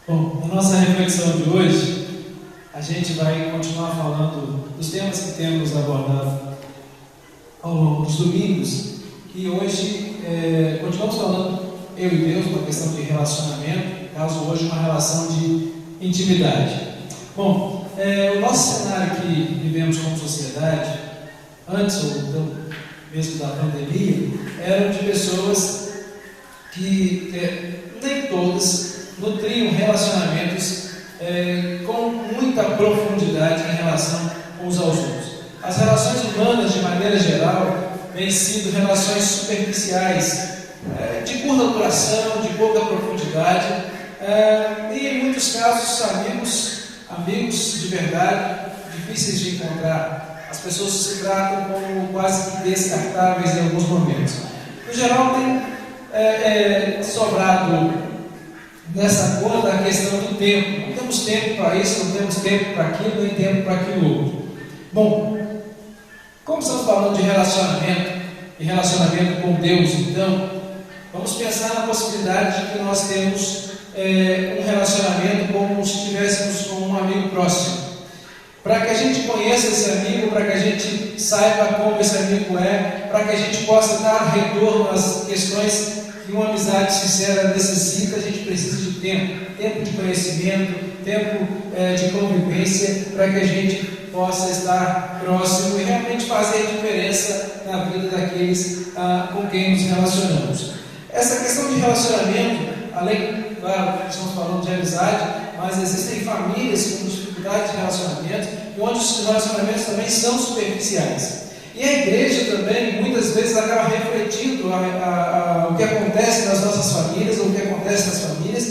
Bom, na nossa reflexão de hoje, a gente vai continuar falando dos temas que temos abordado ao longo dos domingos, e hoje continuamos falando, eu e Deus, uma questão de relacionamento, no caso hoje uma relação de intimidade. Bom, o nosso cenário que vivemos como sociedade, antes ou então mesmo da pandemia, eram de pessoas que nem todas nutriam relacionamentos com muita profundidade em relação uns aos outros. As relações humanas, de maneira geral, têm sido relações superficiais, de curta duração, de pouca profundidade, e em muitos casos amigos de verdade, difíceis de encontrar. As pessoas se tratam como quase que descartáveis em alguns momentos. No geral, tem sobrado nessa conta a questão do tempo. Não temos tempo para isso, não temos tempo para aquilo, nem tempo para aquilo outro. Bom, como estamos falando de relacionamento e relacionamento com Deus, então, vamos pensar na possibilidade de que nós temos um relacionamento como se estivéssemos com um amigo próximo. Para que a gente conheça esse amigo, para que a gente saiba como esse amigo é, para que a gente possa dar retorno às questões que uma amizade sincera necessita, a gente precisa de tempo de conhecimento, tempo de convivência, para que a gente possa estar próximo e realmente fazer diferença na vida daqueles com quem nos relacionamos. Essa questão de relacionamento, além, claro, estamos falando de amizade, mas existem famílias com dificuldade de relacionamento, onde os relacionamentos também são superficiais. E a igreja também, muitas vezes, acaba refletindo o que acontece nas nossas famílias, ou o que acontece nas famílias,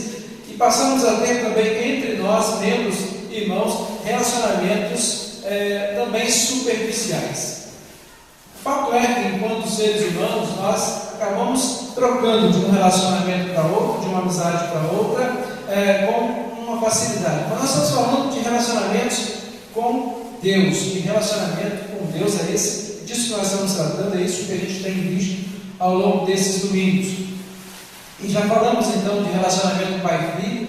e passamos a ter também entre nós, membros, irmãos, relacionamentos também superficiais. O fato é que, enquanto seres humanos, nós acabamos trocando de um relacionamento para outro, de uma amizade para outra, com uma facilidade. Mas nós estamos falando de relacionamentos com Deus, de relacionamento com Deus disso que nós estamos tratando, é isso que a gente tem visto ao longo desses domingos. E já falamos então de relacionamento pai e filho,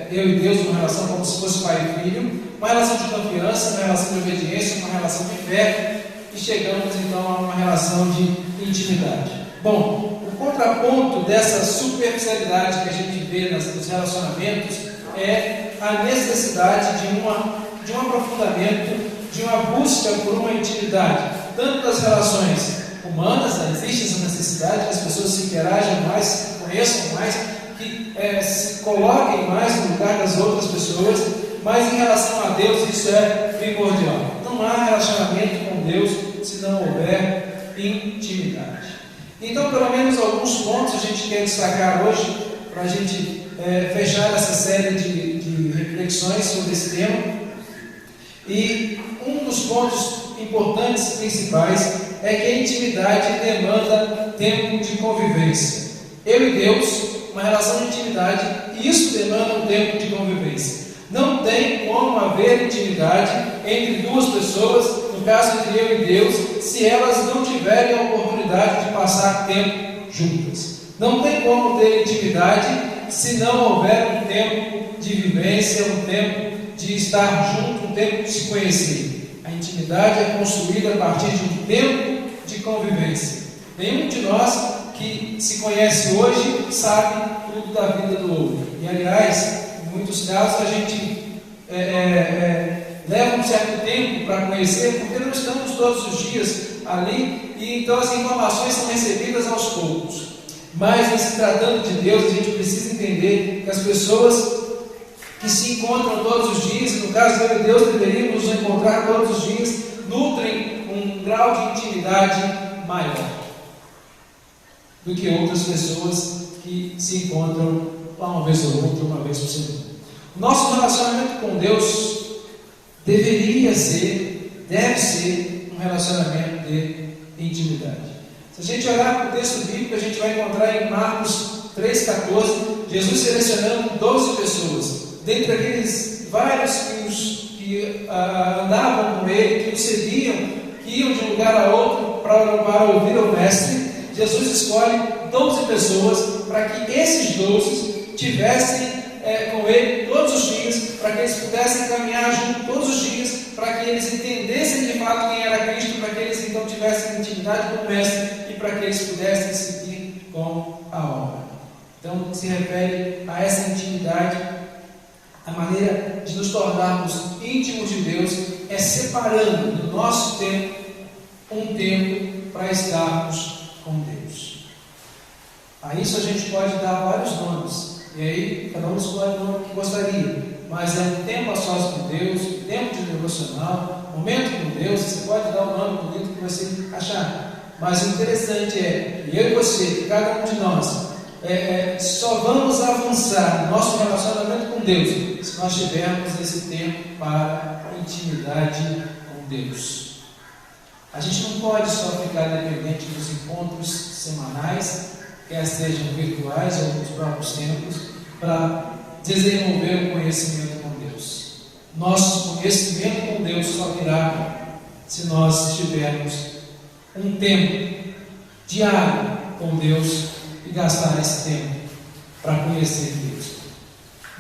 eu e Deus, uma relação como se fosse pai e filho, uma relação de confiança, uma relação de obediência, uma relação de fé, e chegamos então a uma relação de intimidade. Bom, o contraponto dessa superficialidade que a gente vê nos relacionamentos é a necessidade de um aprofundamento, de uma busca por uma intimidade, tanto das relações humanas, existe essa necessidade que as pessoas se interajam mais, se conheçam mais, que se coloquem mais no lugar das outras pessoas, mas em relação a Deus isso é primordial. Não há relacionamento com Deus se não houver intimidade. Então, pelo menos alguns pontos a gente quer destacar hoje, para a gente fechar essa série de reflexões sobre esse tema. E um dos pontos importantes, principais, é que a intimidade demanda tempo de convivência. Eu e Deus, uma relação de intimidade, e isso demanda um tempo de convivência. Não tem como haver intimidade entre duas pessoas, no caso entre eu e Deus, se elas não tiverem a oportunidade de passar tempo juntas. Não tem como ter intimidade se não houver um tempo de vivência, um tempo de estar junto, um tempo de se conhecer. A intimidade é construída a partir de um tempo de convivência. Nenhum de nós que se conhece hoje sabe tudo da vida do outro. E aliás, em muitos casos a gente leva um certo tempo para conhecer, porque não estamos todos os dias ali, e então as informações são recebidas aos poucos. Mas, em se tratando de Deus, a gente precisa entender que as pessoas que se encontram todos os dias, no caso eu e Deus deveríamos nos encontrar todos os dias, nutrem um grau de intimidade maior do que outras pessoas que se encontram uma vez ou outra, uma vez por semana. O nosso relacionamento com Deus deve ser um relacionamento de intimidade. Se a gente olhar para o texto bíblico, a gente vai encontrar em Marcos 3,14, Jesus selecionando 12 pessoas. Dentre aqueles vários que andavam com ele, que o seguiam, que iam de um lugar a outro para ouvir o Mestre, Jesus escolhe 12 pessoas para que esses 12 tivessem com Ele todos os dias, para que eles pudessem caminhar junto todos os dias, para que eles entendessem de fato quem era Cristo, para que eles então tivessem intimidade com o Mestre e para que eles pudessem seguir com a obra. Então, se refere a essa intimidade. A maneira de nos tornarmos íntimos de Deus é separando do nosso tempo um tempo para estarmos com Deus. A isso a gente pode dar vários nomes, e aí cada um escolhe o nome que gostaria, mas é um tempo a sós com Deus, um tempo de devocional, momento com Deus. Você pode dar o nome bonito que você achar, mas o interessante é que eu e você, cada um de nós, só vamos avançar no nosso relacionamento com Deus se nós tivermos esse tempo para intimidade com Deus. A gente não pode só ficar dependente dos encontros semanais, quer sejam virtuais ou nos próprios templos, para desenvolver o conhecimento com Deus. Nosso conhecimento com Deus só virá se nós tivermos um tempo diário com Deus e gastar esse tempo para conhecer Deus.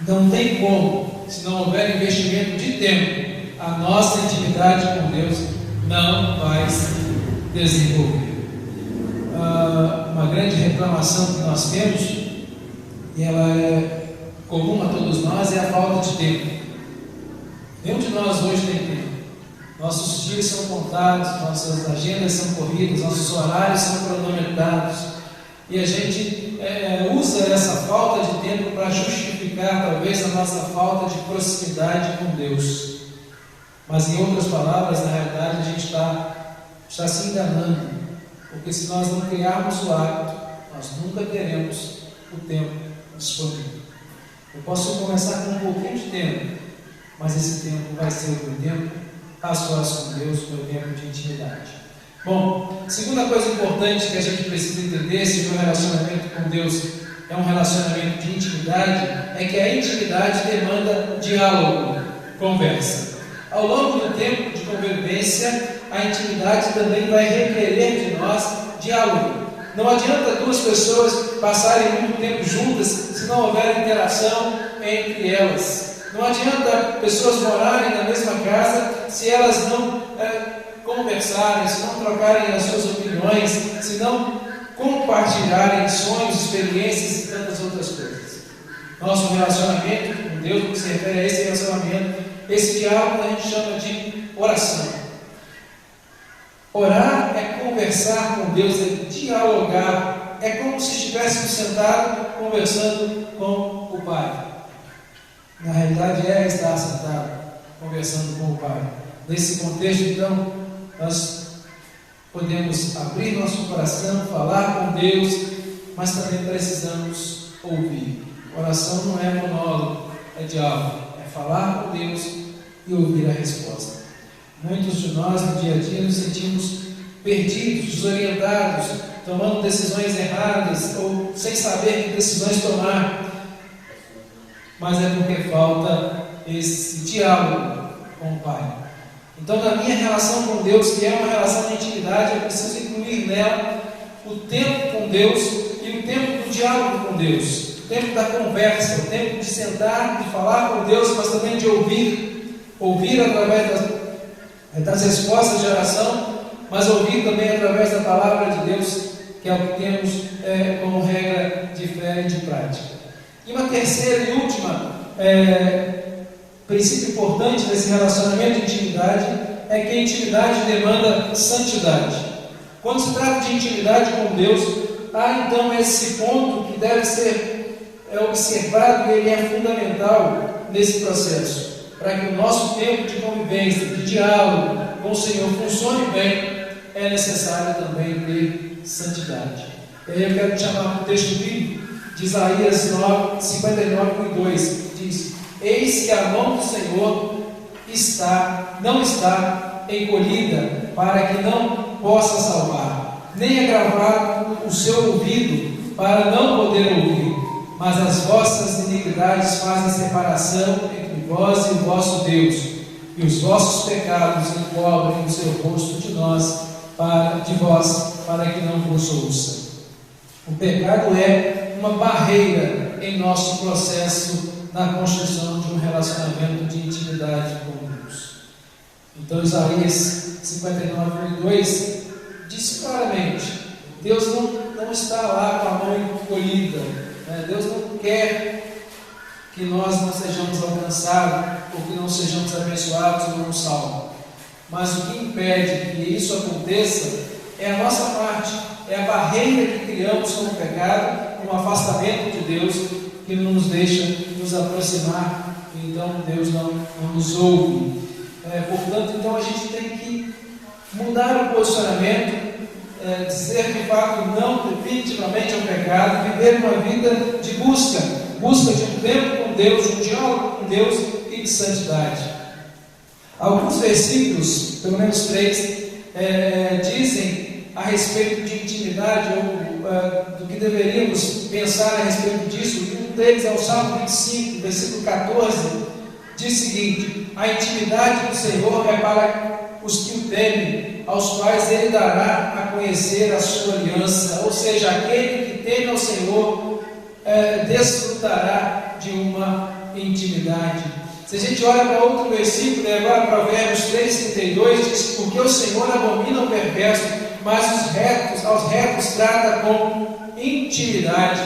Não tem como, se não houver investimento de tempo, a nossa intimidade com Deus não vai se desenvolver. Uma grande reclamação que nós temos, e ela é comum a todos nós, é a falta de tempo. Nenhum de nós hoje tem tempo. Nossos dias são contados, nossas agendas são corridas, nossos horários são cronometrados. E a gente usa essa falta de tempo para justificar talvez a nossa falta de proximidade com Deus. Mas em outras palavras, na realidade, a gente está se enganando, porque se nós não criarmos o hábito, nós nunca teremos o tempo disponível. Eu posso começar com um pouquinho de tempo, mas esse tempo vai ser o meu tempo a sós com Deus, o meu tempo de intimidade. Bom, segunda coisa importante que a gente precisa entender se o relacionamento com Deus é um relacionamento de intimidade, é que a intimidade demanda diálogo, conversa. Ao longo do tempo de convivência, a intimidade também vai requerer de nós diálogo. Não adianta duas pessoas passarem muito tempo juntas se não houver interação entre elas. Não adianta pessoas morarem na mesma casa se elas não conversarem, se não trocarem as suas opiniões, se não compartilharem sonhos, experiências e tantas outras coisas. Nosso relacionamento com Deus, no que se refere a esse relacionamento, esse diálogo a gente chama de oração. Orar é conversar com Deus, é dialogar, é como se estivéssemos sentados conversando com o Pai. Na realidade é estar sentado conversando com o Pai. Nesse contexto, então, nós podemos abrir nosso coração, falar com Deus, mas também precisamos ouvir. Oração não é monólogo, é diálogo, é falar com Deus e ouvir a resposta. Muitos de nós no dia a dia nos sentimos perdidos, desorientados, tomando decisões erradas ou sem saber que decisões tomar, mas é porque falta esse diálogo com o Pai. Então, na minha relação com Deus, que é uma relação de intimidade, eu preciso incluir nela o tempo com Deus e o tempo do diálogo com Deus, o tempo da conversa, o tempo de sentar, de falar com Deus, mas também de ouvir através das respostas de oração, mas ouvir também através da palavra de Deus, que é o que temos como regra de fé e de prática. E uma terceira e última princípio importante desse relacionamento de intimidade é que a intimidade demanda santidade. Quando se trata de intimidade com Deus, há então esse ponto que deve ser observado, e ele é fundamental nesse processo, para que o nosso tempo de convivência, de diálogo com o Senhor funcione bem, é necessário também ter santidade. E aí eu quero te chamar para o texto bíblico de Isaías 59:2, que diz: eis que a mão do Senhor não está encolhida para que não possa salvar, nem é gravado o seu ouvido para não poder ouvir, mas as vossas iniquidades fazem separação entre vós e o vosso Deus, e os vossos pecados encobrem o seu rosto de vós, para que não vos ouça. O pecado é uma barreira em nosso processo na construção de um relacionamento de intimidade com Deus. Então, Isaías 59:2 diz claramente: Deus não está lá com a mão encolhida, né? Deus não quer que nós não sejamos alcançados, ou que não sejamos abençoados ou não salvos. Mas o que impede que isso aconteça é a nossa parte, é a barreira que criamos com o pecado, com o afastamento de Deus, que não nos deixa nos aproximar, e então Deus não nos ouve. Portanto, então a gente tem que mudar o posicionamento, dizer de fato não definitivamente ao pecado, viver uma vida de busca de um tempo com Deus, de um diálogo com Deus e de santidade. Alguns versículos, pelo menos 3, dizem a respeito de intimidade, ou do que deveríamos pensar a respeito disso. E um deles é o Salmo 25, versículo 14, diz o seguinte: a intimidade do Senhor é para os que o temem, aos quais Ele dará a conhecer a sua aliança. Ou seja, aquele que teme ao Senhor desfrutará de uma intimidade. Se a gente olha para outro versículo, agora Provérbios 3:32, diz: porque o Senhor abomina o perverso, mas aos retos trata com intimidade.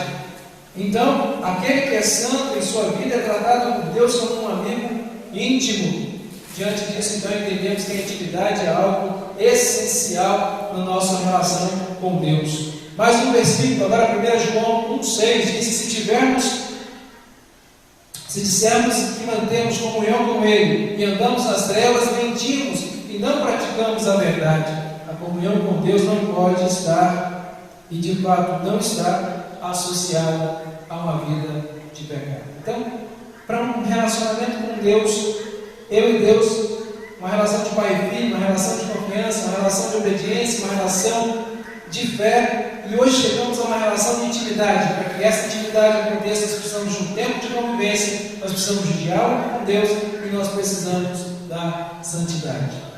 Então, aquele que é santo em sua vida é tratado por Deus como um amigo íntimo. Diante disso, então, entendemos que a intimidade é algo essencial na nossa relação com Deus. Mais um versículo, agora 1 João 1,6, diz: se dissermos que mantemos comunhão com Ele e andamos nas trevas, mentimos e não praticamos a verdade. A comunhão com Deus não pode estar, e de fato não está, associada a uma vida de pecado. Então, para um relacionamento com Deus, eu e Deus, uma relação de pai e filho, uma relação de confiança, uma relação de obediência, uma relação de fé, e hoje chegamos a uma relação de intimidade. Para que essa intimidade aconteça, nós precisamos de um tempo de convivência, nós precisamos de diálogo com Deus e nós precisamos da santidade.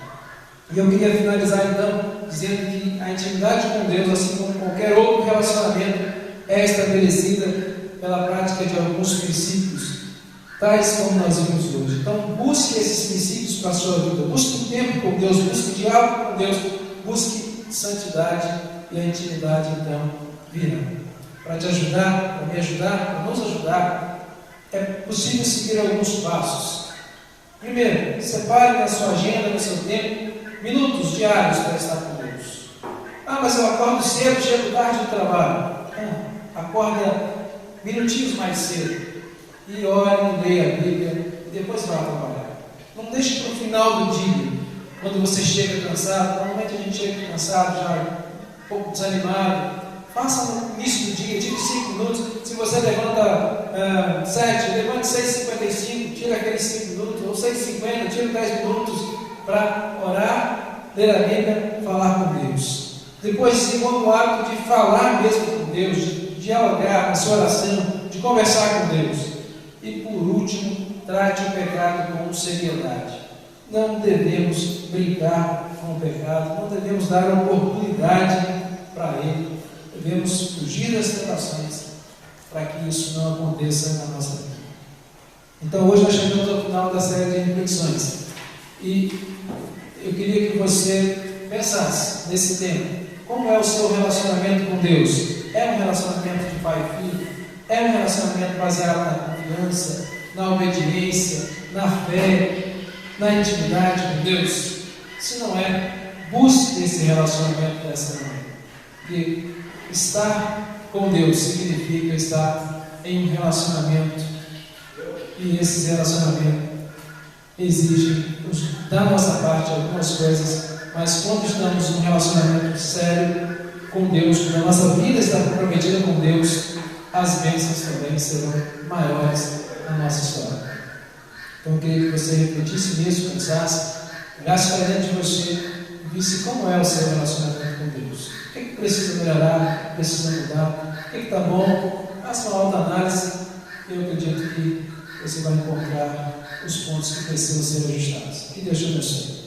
E eu queria finalizar então dizendo que a intimidade com Deus, assim como qualquer outro relacionamento, é estabelecida pela prática de alguns princípios, tais como nós vimos hoje. Então, busque esses princípios para a sua vida, busque um tempo com Deus, busque diálogo com Deus, busque santidade, e a intimidade então virá. Para te ajudar, para me ajudar, para nos ajudar, é possível seguir alguns passos. Primeiro, separe na sua agenda, no seu tempo, minutos diários para estar com Deus. Mas eu acordo cedo, chego tarde do trabalho. Acorda minutinhos mais cedo e ore, leia a Bíblia e depois vá trabalhar. Não deixe para o final do dia, quando você chega cansado. Normalmente a gente chega cansado, já um pouco desanimado. Faça no início do dia, tire 5 minutos. Se você levanta 7, levante 6h55, tira aqueles 5 minutos, ou 6h50, tira 10 minutos para orar, ler a Bíblia, falar com Deus. Depois desenvolva o hábito de falar mesmo com Deus, de dialogar na sua oração, de conversar com Deus. E por último, trate o pecado com seriedade. Não devemos brincar com o pecado, não devemos dar oportunidade para ele. Devemos fugir das tentações para que isso não aconteça na nossa vida. Então hoje nós chegamos ao final da série de reflexões. E eu queria que você pensasse nesse tema. Como é o seu relacionamento com Deus? É um relacionamento de pai e filho? É um relacionamento baseado na confiança, na obediência, na fé, na intimidade com Deus? Se não é, busque esse relacionamento dessa maneira. Porque estar com Deus significa estar em um relacionamento. E esse relacionamento exige da nossa parte algumas coisas, mas quando estamos em um relacionamento sério com Deus, quando a nossa vida está comprometida com Deus, as bênçãos também serão maiores na nossa história. Então eu queria que você refletisse nisso, pensasse, olhasse para dentro de você e visse como é o seu relacionamento com Deus. O que precisa melhorar, o que precisa mudar, o que está bom. Faça uma autoanálise e eu acredito que você vai encontrar os pontos que precisam ser ajustados. Que Deus te abençoe.